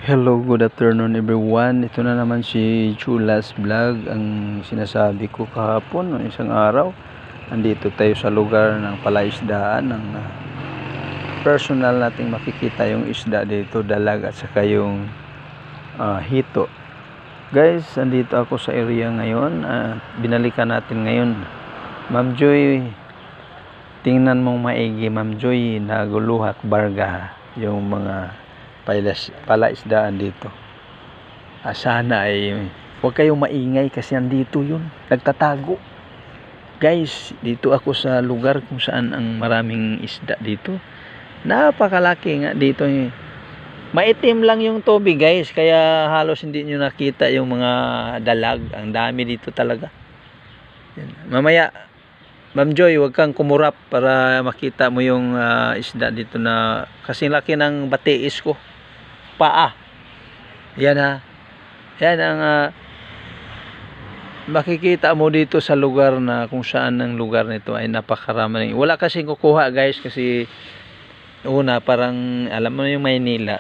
Hello, good afternoon everyone. Ito na naman si Chulas Vlog. Ang sinasabi ko kahapon, isang araw, andito tayo sa lugar ng palaisdaan ng personal nating makikita yung isda dito, dalag at saka yung hito. Guys, andito ako sa area ngayon. Binalikan natin ngayon. Ma'am Joy, tingnan mong maigi, Ma'am Joy, naguluhak barga yung mga palaisdaan dito. Sana ay huwag kayong maingay kasi andito yun, nagtatago. Guys, dito ako sa lugar kung saan ang maraming isda dito. Napakalaki nga dito. Maitim lang yung tubig guys, kaya halos hindi nyo nakita yung mga dalag. Ang dami dito talaga. Mamaya Ma'am Joy, huwag kang kumurap para makita mo yung isda dito na kasing laki ng batiis ko. Paa. Yan ha. Yan ang makikita mo dito sa lugar na kung saan ang lugar nito ay napakarami. Wala kasing kukuha guys kasi una parang alam mo yung Maynila,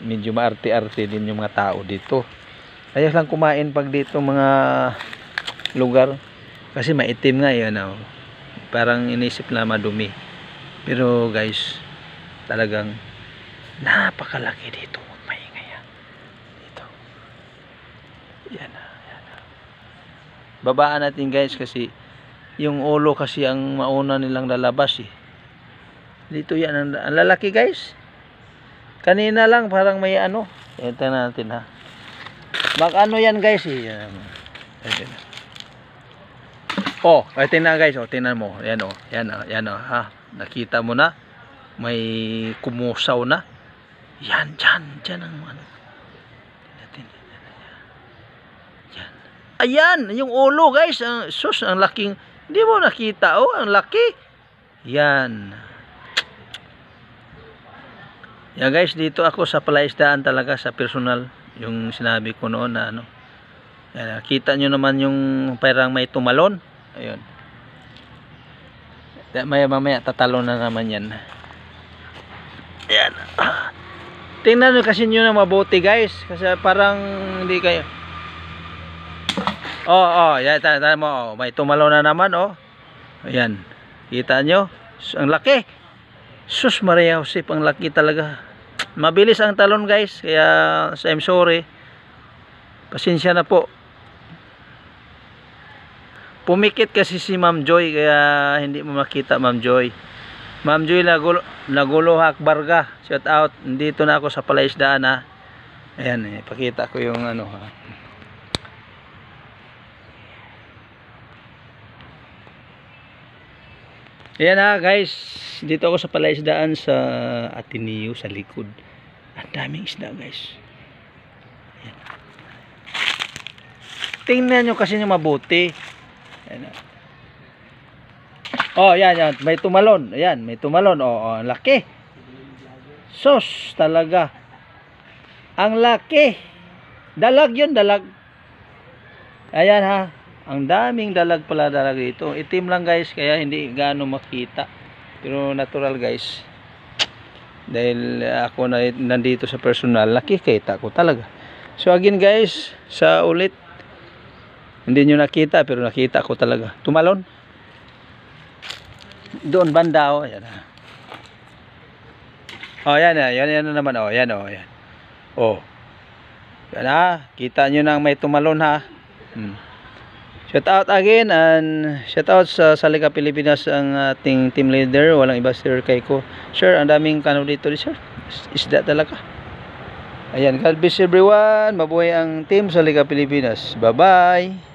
medyo maarte-arte din yung mga tao dito. Ayos lang kumain pag dito mga lugar. Kasi maitim nga yan, parang inisip na madumi. Pero guys, talagang napakalaki dito. Maingay yan. Dito. Yan na. Babaan natin guys kasi yung ulo kasi ang mauna nilang lalabas eh. Dito yan. Ang lalaki guys. Kanina lang parang may ano. Ito natin ha. Bak ano yan guys eh. Ito na. Oh, ay tingnan guys, tingnan mo. Yan yan ha. Nakita mo na may kumusaw na. Yan ang ano. Yan. Ayan, yung ulo guys, sus, ang laking. Hindi mo nakita ang laki. Yan. Yan guys, dito ako sa palaisdaan talaga sa personal, yung sinabi ko noon na ano. Yan, kita nyo naman yung parang may tumalon. Ayun. Mamaya tatalo na naman yan. Ayan. Tingnan nyo kasi nyo na mabuti guys. Kasi parang hindi kayo. Yan, tanda mo. May tumalo na naman Ayan. Kita nyo? Ang laki. Sus Maria Josep, ang laki talaga. Mabilis ang talon guys. Kaya I'm sorry. Pasensya na po. Pumikit kasi si Ma'am Joy kaya hindi mo makita Ma'am Joy. Ma'am Joy naguluhak barga. Shout out. Dito na ako sa palaisdaan ha. Ayan pakita ko yung ano ha. Ayan ha guys. Dito ako sa palaisdaan sa Ateneo sa likod. Ang daming isda guys. Ayan. Tingnan nyo kasi nyo mabuti. Yan. May tumalon. Ayan, may tumalon. Ang laki. Sos, talaga. Ang laki. Dalag yun, dalag. Ayan ha. Ang daming dalag pala dito. Itim lang guys, kaya hindi gaano makita. Pero natural guys. Dahil ako na nandito sa personal, nakikita ko talaga. So again guys, sa ulit. Hindi nyo nakita pero nakita ko talaga. Tumalon. Doon banda Yan yan na naman Yan. Yan ha. Kita nyo nang may tumalon ha. Shout out again and shout out sa Salika Pilipinas ang ating team leader. Walang iba Sir Kaiko. Sir, ang daming kano dito sir. Isda talaga. Ayan, God bless everyone. Mabuhay ang team Salika Pilipinas. Bye bye.